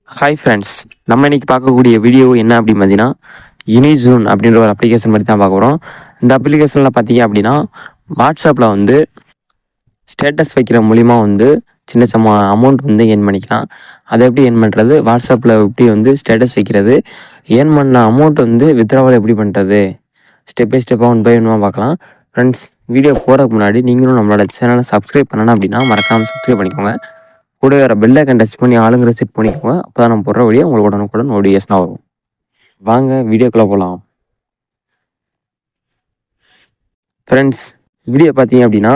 Hi friends, நம்ம இன்னைக்கு பார்க்கக்கூடிய வீடியோ என்ன அப்படின்னு பார்த்தீங்கன்னா, யூனிசூன் அப்படின்ற ஒரு அப்ளிகேஷன் பற்றி தான் பார்க்க போகிறோம். இந்த அப்ளிகேஷனில் பார்த்தீங்க அப்படின்னா, வாட்ஸ்அப்பில் வந்து ஸ்டேட்டஸ் வைக்கிற மூலிமா வந்து சின்ன சின்ன அமௌண்ட் வந்து ஏர்ன் பண்ணிக்கலாம். அதை எப்படி ஏர்ன் பண்ணுறது, வாட்ஸ்அப்பில் எப்படி வந்து ஸ்டேட்டஸ் வைக்கிறது, ஏர்ன் பண்ண அமௌண்ட் வந்து வித்ட்ராவல் எப்படி பண்ணுறது, ஸ்டெப் பை ஸ்டெப்பாக ஒன் பை ஒன்னாக பார்க்கலாம். ஃப்ரெண்ட்ஸ், வீடியோ போகிறதுக்கு முன்னாடி நீங்களும் நம்மளோட சேனலை சப்ஸ்கிரைப் பண்ணணும் அப்படின்னா மறக்காமல் சப்ஸ்கிரைப் பண்ணிக்கோங்க. கூட வேறு பெல் ஐக்கன் டச் பண்ணி ஆளுங்கிற செட் பண்ணிக்கோங்க. அப்போ தான் நம்ம போடுற வீடியோ உங்களுக்கு உடனுக்குடன் நோட்டிஃபிகேஷனாக வரும். வாங்க வீடியோக்குள்ளே போகலாம். ஃப்ரெண்ட்ஸ், வீடியோ பார்த்தீங்க அப்படின்னா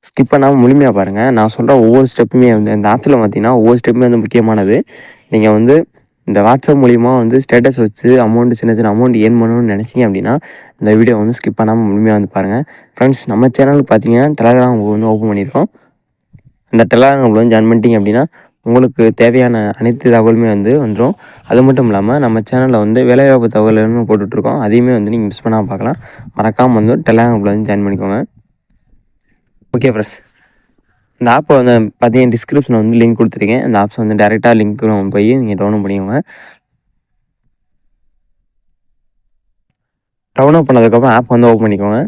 ஸ்கிப் பண்ணாமல் முழுமையாக பாருங்கள். நான் சொல்கிற ஒவ்வொரு ஸ்டெப்புமே வந்து இந்த ஆப்ஸில் பார்த்தீங்கன்னா ஒவ்வொரு ஸ்டெப்புமே வந்து முக்கியமானது. நீங்கள் வந்து இந்த வாட்ஸ்அப் மூலிமா வந்து ஸ்டேட்டஸ் வச்சு அமௌண்ட்டு சின்ன சின்ன அமௌண்ட் ஏர்ன் பண்ணணும்னு நினச்சிங்க அப்படின்னா இந்த வீடியோ வந்து ஸ்கிப் பண்ணாமல் முழுமையாக வந்து பாருங்கள். ஃப்ரெண்ட்ஸ், நம்ம சேனல் பார்த்தீங்கன்னா டெலகிராம் வந்து ஓப்பன் பண்ணியிருக்கோம். அந்த டெலகிராம் வந்து ஜாயின் பண்ணிட்டீங்க அப்படின்னா உங்களுக்கு தேவையான அனைத்து தகவலுமே வந்து வந்துடும். அது மட்டும் இல்லாமல் நம்ம சேனலில் வந்து வேலைவாய்ப்பு தகவல்களுமே போட்டுட்ருக்கோம். அதையுமே வந்து நீங்கள் மிஸ் பண்ணாமல் பார்க்கலாம். மறக்காமல் வந்து டெலகிராமில் வந்து ஜாயின் பண்ணிக்கோங்க. ஓகே ஃப்ரெண்ட்ஸ், இந்த ஆப்பை வந்து பார்த்தீங்கன்னா டிஸ்கிரிப்ஷனில் வந்து லிங்க் கொடுத்துருக்கேன். இந்த ஆப்ஸ் வந்து டேரெக்டாக லிங்க் போய் நீங்கள் டவுன்லோட் பண்ணிக்கோங்க. டவுன்லோட் பண்ணதுக்கப்புறம் ஆப் வந்து ஓப்பன் பண்ணிக்கோங்க.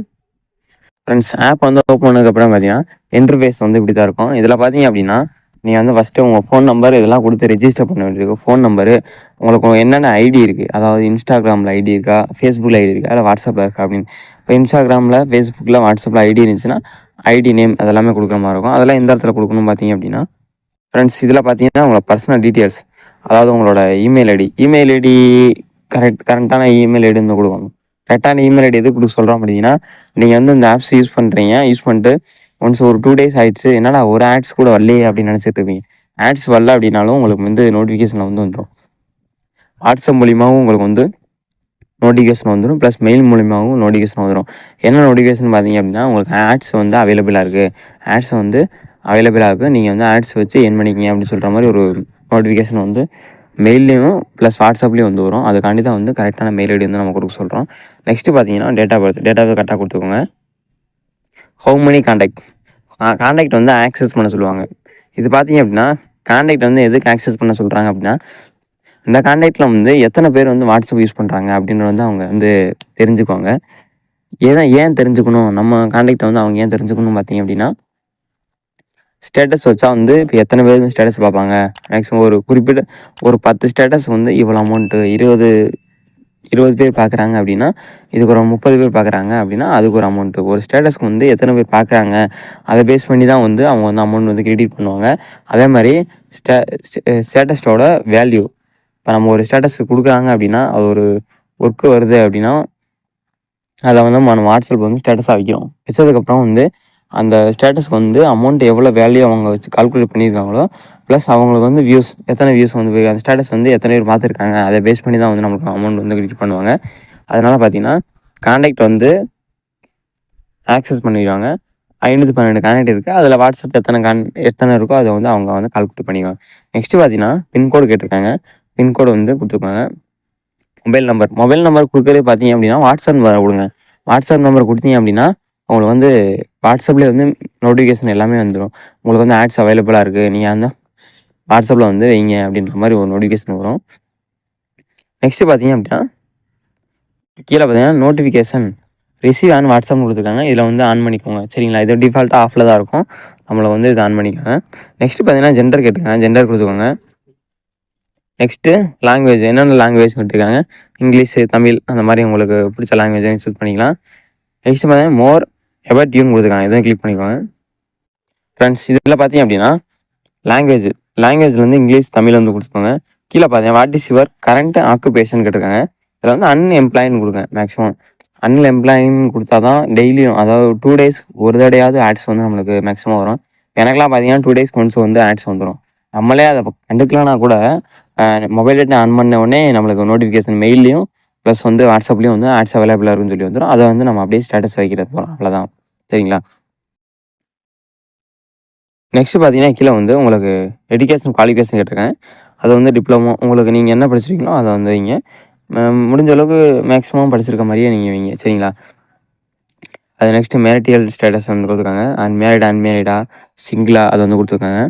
ஃப்ரெண்ட்ஸ், ஆப் வந்து ஓப்பன் பண்ணதுக்கப்புறம் பார்த்தீங்கன்னா இன்டர்ஃபேஸ் வந்து இப்படி தான் இருக்கும். இதில் பார்த்தீங்க அப்படின்னா நீங்கள் வந்து ஃபஸ்ட்டு உங்கள் ஃபோன் நம்பர் இதெல்லாம் கொடுத்து ரெஜிஸ்டர் பண்ண வேண்டியது. ஃபோன் நம்பரு, உங்களுக்கு என்னென்ன ஐடி இருக்குது, அதாவது இன்ஸ்டாகிராமில் ஐடி இருக்கா, ஃபேஸ்புக்கில் ஐடி இருக்கா, இல்லை வாட்ஸ்அப்பில் இருக்கா அப்படின்னு. இப்போ இன்ஸ்டாகிராமில், ஃபேஸ்புக்கில், வாட்ஸ்அப்பில் ஐடி இருந்துச்சுன்னா ஐடி நேம் அதெல்லாமே கொடுக்குற மாதிரி இருக்கும். அதெல்லாம் எந்த இடத்துல கொடுக்கணும் பார்த்தீங்க அப்படின்னா ஃப்ரெண்ட்ஸ், இதில் பார்த்தீங்கன்னா உங்களோட பர்சனல் டீட்டெயில்ஸ், அதாவது உங்களோட இமெயில் ஐடி கரெக்டான இமெயில் ஐடி வந்து கொடுக்கணும். கரெக்டான இமெயில் ஐடி எது கொடுக்க சொல்கிறோம் அப்படின்னா, நீங்கள் வந்து இந்த ஆப்ஸ் யூஸ் பண்ணுறீங்க, யூஸ் பண்ணிட்டு ஒன்ஸ் ஒரு 2 days ஆகிடுச்சு, என்னடா ஒரு ஆட்ஸ் கூட வரலையே அப்படின்னு நினச்சிட்டு இருப்பீங்க. ஆட்ஸ் வரல அப்படின்னாலும் உங்களுக்கு வந்து நோட்டிஃபிகேஷனில் வந்து வந்துடும். வாட்ஸ்அப் மூலிமாவும் உங்களுக்கு வந்து நோட்டிஃபிகேஷன் வந்துடும், ப்ளஸ் மெயில் மூலிமாவும் நோட்டிஃபிகேஷன் வந்துடும். என்ன நோட்டிஃபிகேஷன் பார்த்தீங்க அப்படின்னா, உங்களுக்கு ஆட்ஸ் வந்து அவைலபிளாக இருக்குது, நீங்கள் வந்து ஆட்ஸ் வச்சு ஏர்ன் பண்ணிக்கிங்க அப்படின்னு சொல்கிற மாதிரி ஒரு நோட்டிஃபிகேஷன் வந்து மெயிலையும் ப்ளஸ் வாட்ஸ்அப்லேயும் வந்து வரும். அதுக்காண்டி தான் வந்து கரெக்டான மெயில் ஐடி வந்து நம்ம கொடுக்க சொல்கிறோம். நெக்ஸ்ட்டு பார்த்தீங்கன்னா டேட் ஆஃப் பர்த் கரெக்டாக கொடுத்துக்கோங்க. ஹவு மெனி காண்டாக்ட் வந்து ஆக்சஸ் பண்ண சொல்லுவாங்க. இது பார்த்தீங்க அப்படின்னா காண்டாக்ட் வந்து எதுக்கு ஆக்சஸ் பண்ண சொல்கிறாங்க அப்படின்னா, இந்த காண்டாக்டில் வந்து எத்தனை பேர் வந்து வாட்ஸ்அப் யூஸ் பண்ணுறாங்க அப்படின்னு வந்து அவங்க வந்து தெரிஞ்சுக்குவாங்க. ஏன் தெரிஞ்சுக்கணும், நம்ம காண்டாக்டை வந்து அவங்க ஏன் தெரிஞ்சுக்கணும் பார்த்தீங்க அப்படின்னா, ஸ்டேட்டஸ் வச்சா வந்து இப்போ எத்தனை பேர் ஸ்டேட்டஸ் பார்ப்பாங்க, மேக்ஸிமம் ஒரு குறிப்பிட்ட ஒரு 10 ஸ்டேட்டஸ் வந்து இவ்வளோ அமௌண்ட்டு, 20 பேர் பார்க்குறாங்க அப்படின்னா இதுக்கு ஒரு 30 பேர் பார்க்குறாங்க அப்படின்னா அதுக்கு ஒரு அமௌண்ட்டு. ஒரு ஸ்டேட்டஸ்க்கு வந்து எத்தனை பேர் பார்க்குறாங்க அதை பேஸ் பண்ணி தான் வந்து அவங்க வந்து அமௌண்ட் வந்து கிரெடிட் பண்ணுவாங்க. அதே மாதிரி ஸ்டேட்டஸோட வேல்யூ, இப்போ நம்ம ஒரு ஸ்டேட்டஸ் கொடுக்குறாங்க அப்படின்னா அது ஒரு ஒர்க்கு வருது அப்படின்னா அதை வந்து நம்ம வாட்ஸ்அப் வந்து ஸ்டேட்டஸாக வைக்கிறோம். வச்சதுக்கப்புறம் வந்து அந்த ஸ்டேட்டஸ்க்கு வந்து அமௌண்ட் எவ்வளோ வேல்யூ அவங்க வச்சு கால்குலேட் பண்ணியிருக்காங்களோ, ப்ளஸ் அவங்களுக்கு வந்து எத்தனை வியூஸ் வந்து அந்த ஸ்டேட்டஸ் வந்து எத்தனை பேர் பார்த்துருக்காங்க அதை பேஸ் பண்ணி தான் வந்து நம்மளுக்கு அமௌண்ட் வந்து கிரெடிட் பண்ணுவாங்க. அதனால் பார்த்தீங்கன்னா காண்டாக்ட் வந்து ஆக்சஸ் பண்ணிடுவாங்க. 512 காண்டாக்ட் இருக்குது, அதில் வாட்ஸ்அப் எத்தனை இருக்கோ அதை வந்து அவங்க வந்து கால்குலேட் பண்ணிக்குவாங்க. நெக்ஸ்ட்டு பார்த்தீங்கன்னா பின்கோடு கேட்டிருக்காங்க. பின்கோடு வந்து கொடுத்துருக்காங்க. மொபைல் நம்பர் கொடுக்குறது பார்த்தீங்க அப்படின்னா வாட்ஸ்அப் நம்பர் கொடுங்க. வாட்ஸ்அப் நம்பர் கொடுத்தீங்க அப்படின்னா உங்களுக்கு வந்து வாட்ஸ்அப்லேயே வந்து நோட்டிஃபிகேஷன் எல்லாமே வந்துடும். உங்களுக்கு வந்து ஆட்ஸ் அவைலபிளாக இருக்குது, நீங்கள் அந்த வாட்ஸ்அப்பில் வந்து வைங்க அப்படின்ற மாதிரி ஒரு நோட்டிஃபிகேஷன் வரும். நெக்ஸ்ட்டு பார்த்தீங்க அப்படின்னா கீழே பார்த்தீங்கன்னா நோட்டிஃபிகேஷன் ரிசீவ் ஆன் வாட்ஸ்அப்னு கொடுத்துருக்காங்க. இதில் வந்து ஆன் பண்ணிக்கோங்க. சரிங்களா, இது டிஃபால்ட்டாக ஆஃபில் தான் இருக்கும், நம்மளை வந்து இது ஆன் பண்ணிக்கோங்க. நெக்ஸ்ட்டு பார்த்தீங்கன்னா ஜெண்டர் கேட்டிருக்காங்க, ஜெண்டர் கொடுத்துக்கோங்க. நெக்ஸ்ட்டு லாங்குவேஜ், என்னென்ன லாங்குவேஜ் கொடுத்துருக்காங்க, இங்கிலீஷு, தமிழ், அந்த மாதிரி உங்களுக்கு பிடிச்ச லாங்குவேஜை சூஸ் பண்ணிக்கலாம். நெக்ஸ்ட்டு பார்த்தீங்கன்னா மோர் எபவுட் யூன்னு கொடுத்துருக்காங்க, இதை கிளிக் பண்ணிக்கோங்க. ஃப்ரெண்ட்ஸ், இதில் பார்த்தீங்க அப்படின்னா லாங்குவேஜில் வந்து இங்கிலீஷ், தமிழ் வந்து கொடுத்துக்கோங்க. கீழே பார்த்தீங்கன்னா what is your current occupation கேட்டிருக்காங்க. இதில் வந்து அன்எம்ப்ளாயின்னு கொடுங்க. மேக்ஸிமம் அன்எம்ப்ளாயின்னு கொடுத்தா தான் டெய்லியும், அதாவது 2 days ஒரு தடையாவது ஆட்ஸ் வந்து நம்மளுக்கு மேக்ஸிமம் வரும். எனக்குலாம் பார்த்தீங்கன்னா 2 days ஒன்ஸ் வந்து ஆட்ஸ் வந்துடும். நம்மளே அதை கண்டுக்கலனா கூட மொபைல் டேட்டா ஆன் பண்ண உடனே நம்மளுக்கு நோட்டிஃபிகேஷன் மெயிலையும் ப்ளஸ் வந்து வாட்ஸ்அப்லேயும் வந்து ஆட்ஸ் அவைலபிளாக இருக்குன்னு சொல்லி வந்துடும். அதை வந்து நம்ம அப்படியே ஸ்டேட்டஸ் வைக்கிறது போகிறோம், அவ்வளோதான். சரிங்களா. நெக்ஸ்ட்டு பார்த்தீங்கன்னா கீழே வந்து உங்களுக்கு எஜுகேஷன் குவாலிஃபிகேஷன் கேட்டிருக்கேன். அது வந்து டிப்ளமோ, உங்களுக்கு நீங்கள் என்ன படிச்சிருக்கீங்களோ அதை வந்து வைங்க. முடிஞ்ச அளவுக்கு மேக்ஸிமம் படிச்சிருக்க மாதிரியே நீங்கள் வைங்க. சரிங்களா. அது நெக்ஸ்ட்டு மேரிட்டியல் ஸ்டேட்டஸ் வந்து கொடுத்துருக்காங்க. அன்மேரிடா, சிங்கிளா, அது வந்து கொடுத்துருக்காங்க.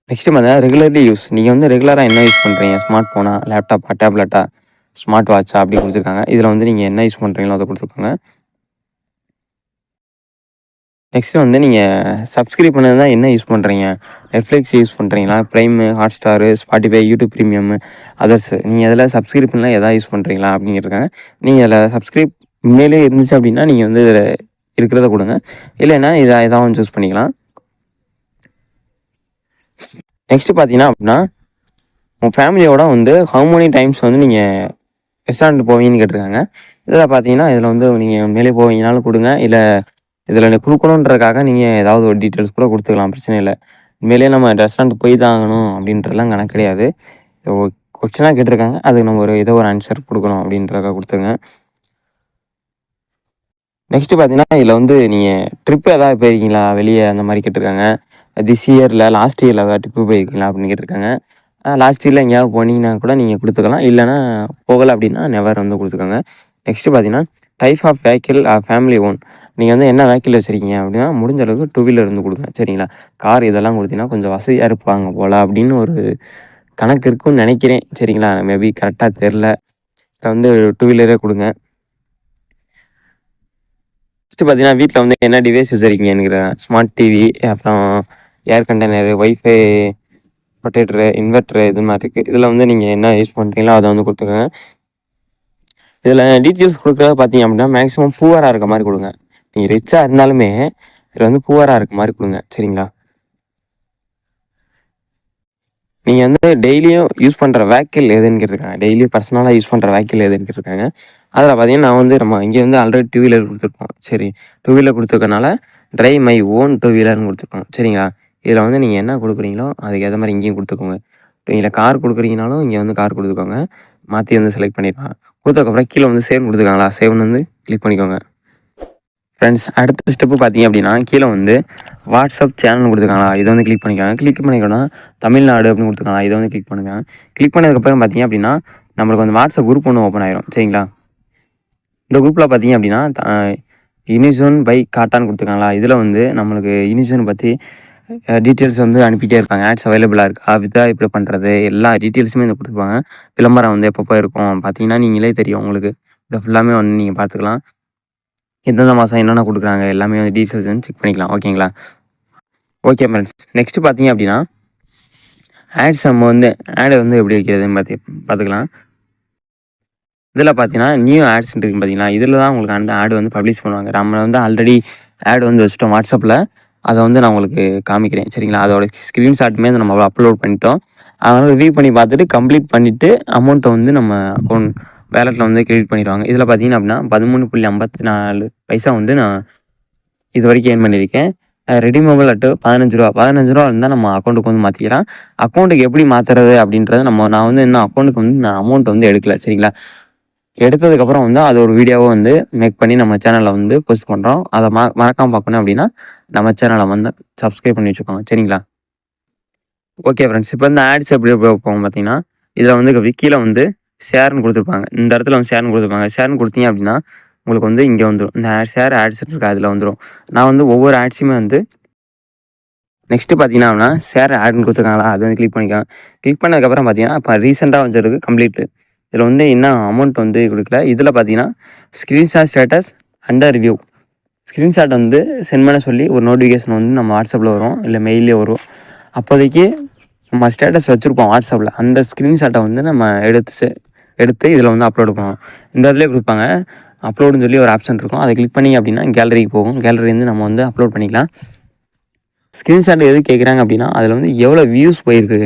நெக்ஸ்ட்டு பார்த்தீங்கன்னா ரெகுலர்லி யூஸ். நீங்கள் வந்து ரெகுலராக என்ன யூஸ் பண்ணுறீங்க? ஸ்மார்ட் ஃபோனா, லேப்டாப்பா, டேப்லெட்டா, ஸ்மார்ட் வாட்சா அப்படி குடுத்துருக்காங்க. இதில வந்து நீங்கள் என்ன யூஸ் பண்ணுறீங்களோ அத குடுத்துக்கோங்க. நெக்ஸ்ட்டு வந்து நீங்க சப்ஸ்கிரைப் பண்ணது தான் என்ன யூஸ் பண்ணுறீங்க? Netflix யூஸ் பண்ணுறீங்களா? Prime, Hotstar, Spotify, YouTube Premium, others நீங்க அதில சப்ஸ்கிரிப்ஷன்லாம் எதாவது யூஸ் பண்ணுறீங்களா? அப்படின்னு கேட்டிருக்காங்க. நீங்க அதில சப்ஸ்கிரைப் உண்மையிலேயே இருந்துச்சு அப்படின்னா, நீங்க வந்து இதில இருக்கிறத குடுங்க. இல்லைன்னா ஏதாவது ஒண்ணு சூஸ் பண்ணிக்கலாம். நெக்ஸ்ட்டு பார்த்தீங்கன்னா அப்படின்னா, உங்க ஃபேமிலியோட வந்து ஹவ் மெனி டைம்ஸ் வந்து நீங்க ரெஸ்டாரண்ட் போவீங்கன்னு கேட்டிருக்காங்க. இதில பார்த்தீங்கன்னா, இதில வந்து நீங்க உண்மையிலேயே போவீங்கனாலும் குடுங்க. இல்ல இதில எனக்கு குடுக்கணுன்றதுக்காக நீங்க ஏதாவது ஒரு டீட்டெயில்ஸ் கூட குடுத்துக்கலாம். பிரச்சனை இல்ல. உண்மையிலேயே நம்ம ரெஸ்டாரண்ட் போய் தான் ஆகணும் அப்படின்றதுலாம் கணக்கு கிடையாது. கொஸ்டினா கேட்டிருக்காங்க. அதுக்கு நம்ம ஏதோ ஒரு ஆன்சர் குடுக்கணும் அப்படின்றதுக்காக குடுத்துருங்க. நெக்ஸ்ட்டு பார்த்தீங்கன்னா, இதில வந்து நீங்க ட்ரிப் ஏதாவது போயிருக்கீங்களா? வெளிய அந்த மாரி கேட்டிருக்காங்க. திஸ் இயர்ல, லாஸ்ட் இயர்ல ஏதாவது ட்ரிப்பு போயிருக்கீங்களா? அப்படின்னு கேட்டிருக்காங்க. லாஸ்ட் இயர்ல எங்கேயாவது போனீங்கன்னா கூட நீங்க குடுத்துக்கலாம். இல்லன்னா போகல அப்படின்னா நெவர் வந்து குடுத்துக்கோங்க. நெக்ஸ்ட்டு பார்த்தீங்கன்னா, type of vehicle family own. நீங்க வந்து என்ன வெஹிக்கிள் வச்சிருக்கீங்க அப்படின்னா, முடிஞ்ச அளவுக்கு டூ வீலர் வந்து குடுங்க. சரிங்களா? கார் இதெல்லாம் குடுத்தீங்கன்னா கொஞ்சம் வசதியா இருப்பாங்க போல அப்படின்னு ஒரு கணக்கு இருக்குன்னு நெனைக்கிறேன். சரிங்களா? மேபி கரெக்ட்டா தெர்ல. வந்து டூ வீலரே குடுங்க. நெக்ஸ்ட்டு பார்த்தீங்கன்னா, வீட்ல வந்து என்ன டிவைஸ் வச்சிருக்கீங்கன்னு கேக்குறாங்க. ஸ்மார்ட் டிவி, அப்புறம் ஏர் கண்டெய்னரு, வைஃபை, ரொட்டேட்டரு, இன்வெர்ட்டரு இது மாரி இருக்கு. இதில வந்து நீங்க என்ன யூஸ் பண்றீங்களோ அத வந்து குடுத்துக்கோங்க. இதில டீட்டெயில்ஸ் குடுக்குறது பார்த்தீங்க அப்படின்னா, மேக்ஸிமம் புவரா இருக்க மாரி குடுங்க. நீங்க ரிச்சா இருந்தாலுமே, இதில வந்து புவரா இருக்க மாரி குடுங்க. சரிங்களா? நீங்க வந்து டெய்லியும் யூஸ் பண்ற வெஹிக்கிள் எதுன்னு கேட்டிருக்காங்க. டெய்லியும் பர்சனலா யூஸ் பண்ற வெஹிக்கிள் எதுன்னு கேட்டிருக்காங்க. அதில பார்த்தீங்கன்னா, நான் வந்து நம்ம இங்க வந்து ஆல்ரெடி டூ வீலர் குடுத்துருக்கோம். சரி, டூ வீலர் குடுத்துருக்கனால, டிரைவ் மை ஓன் டூ வீலர்ன்னு குடுத்துருக்கோம். சரிங்களா? இதில வந்து நீங்க என்ன குடுக்குறீங்களோ, அதுக்கு ஏத்த மாரி இங்கேயும் குடுத்துக்கோங்க. நீங்க கார் குடுக்குறீங்கனாலும், இங்க வந்து கார் குடுத்துக்கோங்க. மாத்தி வந்து செலக்ட் பண்ணிக்கலாம். குடுத்ததுக்கப்புறம் கீழ வந்து சேவ்ன்னு குடுத்துருக்காங்களா? சேவ்ன்னு வந்து கிளிக் பண்ணிக்கோங்க. ஃப்ரெண்ட்ஸ் அடுத்த ஸ்டெப்பு பார்த்தீங்க அப்படின்னா, கீழ வந்து வாட்ஸ்அப் சேனல்னு குடுத்துருக்காங்களா? இத வந்து கிளிக் பண்ணிக்கோங்க. கிளிக் பண்ணிக்கோன்னா, தமிழ்நாடு அப்படின்னு குடுத்துருக்காங்களா? இத வந்து கிளிக் பண்ணுங்க. கிளிக் பண்ணதுக்கப்புறம் பார்த்தீங்க அப்படின்னா, நம்மளுக்கு வந்து வாட்ஸ்அப் குரூப் ஒண்ணு ஓப்பன் ஆயிரும். சரிங்களா? இந்த குரூப்ல பார்த்தீங்க அப்படின்னா, யூனிசோன் பை காட்டான்னு குடுத்துருக்காங்களா? இதில வந்து நம்மளுக்கு யூனிசோன் பத்தி டீட்டெயில்ஸ் வந்து அனுப்பிட்டே இருப்பாங்க. ஆட்ஸ் அவைலபிளா இருக்கா? வித்ட்ரா எப்படி பண்றது? எல்லா டீட்டெயில்ஸுமே இதில குடுத்துருப்பாங்க. விளம்பரம் வந்து எப்பப்போ இருக்கும்? பார்த்தீங்கன்னா, நீங்களே தெரியும் உங்களுக்கு. இத ஃபுல்லாமே வந்து நீங்க பார்த்துக்கலாம். எந்தெந்த மாசம் என்னென்ன குடுக்குறாங்க? எல்லாமே வந்து டீட்டெயில்ஸ் வந்து செக் பண்ணிக்கலாம். ஓகேங்களா? Okay friends. நெக்ஸ்ட்டு பார்த்தீங்க அப்படின்னா, ஆட்ஸ் நம்ம வந்து ஆட் வந்து எப்படி வைக்கிறதுன்னு பார்த்துக்கலாம். இதில பார்த்தீங்கன்னா, நியூ ஆட்ஸ்ன்னு இருக்கு பார்த்தீங்களா? இதில தான் உங்களுக்கு அந்த ஆட் வந்து பப்ளிஷ் பண்ணுவாங்க. நம்ம வந்து ஆல்ரெடி ஆட் வந்து வச்சுட்டோம் வாட்ஸ்அப்ல. அத வந்து நான் உங்களுக்கு காமிக்கிறேன். சரிங்களா? அதோட ஸ்க்ரீன்ஷாட்டுமே நம்ம அப்லோட் பண்ணிட்டோம். அதனால ரிவ்யூ பண்ணி பார்த்துட்டு கம்ப்ளீட் பண்ணிட்டு அமௌண்ட்ட வந்து நம்ம அக்கவுண்ட் வேலெட்ல வந்து கிரெடிட் பண்ணிருவாங்க. இதில பார்த்தீங்க அப்படின்னா 13.54 பைசா வந்து நான் இதுவரைக்கும் ஏர்ன் பண்ணியிருக்கேன். ரெடீமபிள் அட் ரூ. 15 15 இருந்தா நம்ம அக்கவுண்ட்டுக்கு வந்து மாத்திக்கலாம். அக்கவுண்ட்டுக்கு எப்படி மாத்துறது அப்படின்றத நான் வந்து இன்னும் அக்கவுண்ட்டுக்கு வந்து நான் அமௌண்ட் வந்து எடுக்கல. சரிங்களா? எடுத்ததுக்கப்புறம் வந்து அது ஒரு வீடியோவா வந்து மேக் பண்ணி நம்ம சேனல்ல வந்து போஸ்ட் பண்றோம். அத மறக்காம பார்க்கணும் அப்படின்னா, நம்ம சேனல வந்து சப்ஸ்கிரைப் பண்ணி வச்சுக்கோங்க. சரிங்களா? Okay friends. இப்ப இந்த ஆட்ஸ் எப்படி போகும் பார்த்தீங்கன்னா, இதில வந்து கீழ வந்து ஷேர்ன்னு குடுத்துருப்பாங்க. இந்த இடத்துல வந்து ஷேர்ன்னு குடுத்துருப்பாங்க. ஷேர்ன்னு குடுத்தீங்க அப்படின்னா, உங்களுக்கு வந்து இங்க வந்துரும். இந்த ஷேர் ஆட்ஸ் இருக்கு அதில வந்துரும். நான் வந்து ஒவ்வொரு ஆட்ஸுமே வந்து நெக்ஸ்ட்டு பார்த்தீங்கன்னா, ஷேர் ஆட்ன்னு குடுத்துருக்காங்களா? அத வந்து கிளிக் பண்ணிக்கோங்க. கிளிக் பண்ணதுக்கப்புறம் பார்த்தீங்கன்னா, இப்ப ரீசென்ட்டா வந்திருக்கு கம்ப்ளீட். இதில வந்து இன்னும் அமௌண்ட் வந்து குடுக்கல. இதில பார்த்தீங்கன்னா, screenshot status under review. Screenshot வந்து சென்ட் பண்ண சொல்லி ஒரு நோட்டிஃபிகேஷன் வந்து நம்ம வாட்ஸ்அப்ல வரும். இல்ல மெயில்லயே வரும். அப்போதைக்கு நம்ம ஸ்டேட்டஸ் வச்சிருப்போம் வாட்ஸ்அப்ல. அந்த ஸ்கிரீன்ஷாட்ட வந்து நம்ம எடுத்து இதில வந்து அப்லோட் பண்ணணும். இந்த இடத்துலயே குடுப்பாங்க. அப்லோடுன்னு சொல்லி ஒரு ஆப்ஷன் இருக்கும். அத கிளிக் பண்ணீங்க அப்படின்னா, கேலரிக்கு போகும். கேலரிலருந்து நம்ம வந்து அப்லோட் பண்ணிக்கலாம். ஸ்கிரீன்ஷாட் எதுக்கு கேட்குறாங்க அப்படின்னா, அதில வந்து எவ்வளோ வியூஸ் போயிருக்கு.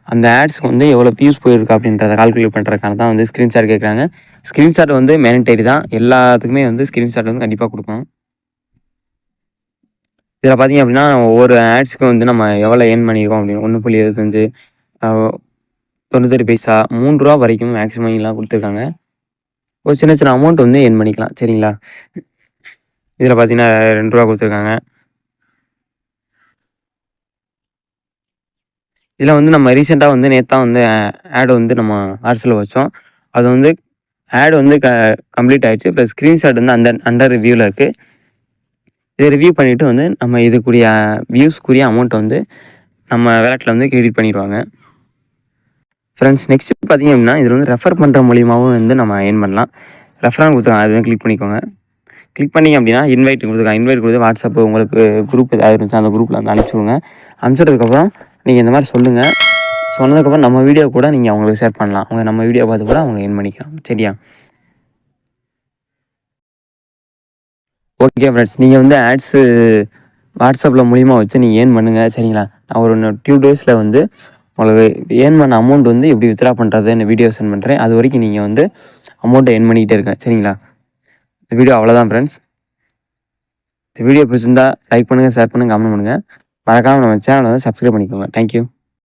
அந்த ஆட்ஸ்க்கு வந்து எவ்வளோ வியூஸ் போயிருக்கு அப்படின்றத கால்குலேட் பண்ணுறதுக்காக தான் வந்து ஸ்கிரீன்ஷாட் கேட்குறாங்க. ஸ்கிரீன்ஷாட் வந்து மேண்டேட்டரி தான். எல்லாத்துக்குமே வந்து ஸ்கிரீன்ஷாட் வந்து கண்டிப்பா குடுக்கணும். இதில பார்த்தீங்க அப்படின்னா, ஒவ்வொரு ஆட்ஸ்க்கு வந்து நம்ம எவ்வளோ ஏர்ன் பண்ணியிருக்கோம் அப்படின்னு 1.25 அ 98 பைசா ரூ. 3 வரைக்கும் மேக்ஸிமம் எல்லாம் குடுத்துருக்காங்க. ஒரு சின்ன சின்ன அமௌண்ட் வந்து ஏர்ன் பண்ணிக்கலாம். சரிங்களா? இதில பார்த்தீங்கன்னா ரூ. 2 குடுத்துருக்காங்க. இதில வந்து நம்ம ரீசென்ட்டா வந்து நேத்து தான் வந்து ஆட் வந்து நம்ம ஆட்ஸ்ல வச்சோம். அது வந்து ஆட் வந்து கம்ப்ளீட் ஆயிடுச்சு. ப்ளஸ் ஸ்கிரீன்ஷாட் வந்து அண்டர் ரிவ்யூல இருக்கு. இத ரிவ்யூ பண்ணிட்டு வந்து நம்ம இதுக்குரிய வியூஸ்க்குரிய அமௌண்ட் வந்து நம்ம வேலெட்டில் வந்து கிரெடிட் பண்ணிடுவாங்க. ஃப்ரெண்ட்ஸ் நெக்ஸ்ட் பார்த்தீங்க அப்படின்னா இதில் வந்து ரெஃபர் பண்ணுற மூலியமாகவும் வந்து நம்ம ஏர்ன் பண்ணலாம். ரெஃபரான் கொடுத்துருக்காங்க, அது வந்து கிளிக் பண்ணிக்கோங்க. கிளிக் பண்ணிங்க அப்படின்னா இன்வைட் கொடுத்துருக்காங்க. இன்வைட் கொடுத்து வாட்ஸ்அப் உங்களுக்கு குரூப் ஏதாவது இருந்துச்சு அந்த குரூப்பில் வந்து அனுப்பிச்சுடுங்க. அனுப்பிச்சதுக்கப்புறம் நீங்கள் இந்த மாதிரி சொல்லுங்கள். சொன்னதுக்கப்புறம் நம்ம வீடியோ கூட நீங்கள் அவங்களுக்கு ஷேர் பண்ணலாம். அவங்க நம்ம வீடியோ பார்த்து கூட அவங்க ஏர்ன் பண்ணிக்கலாம். சரியா? ஓகே ஃப்ரெண்ட்ஸ், நீங்கள் வந்து ஆட்ஸு வாட்ஸ்அப்பில் மூலிமா வச்சு நீங்கள் ஏர்ன் பண்ணுங்கள். சரிங்களா? நான் ஒரு 2 டேஸில் வந்து உங்களுக்கு ஏர்ன் பண்ண அமௌண்ட் வந்து எப்படி வித்ட்ரா பண்ணுறதுன்னு வீடியோ சென்ட் பண்ணுறேன். அது வரைக்கும் நீங்கள் வந்து அமௌண்ட்டை ஏர்ன் பண்ணிக்கிட்டே இருக்கேன். சரிங்களா? இந்த வீடியோ அவ்வளோதான் ஃப்ரெண்ட்ஸ். இந்த வீடியோ பிடிச்சிருந்தா லைக் பண்ணுங்கள், ஷேர் பண்ணுங்கள், கமெண்ட் பண்ணுங்கள். மறக்காமல் நம்ம சேனலை வந்து சப்ஸ்கிரைப் பண்ணிக்கோங்க. தேங்க்யூ.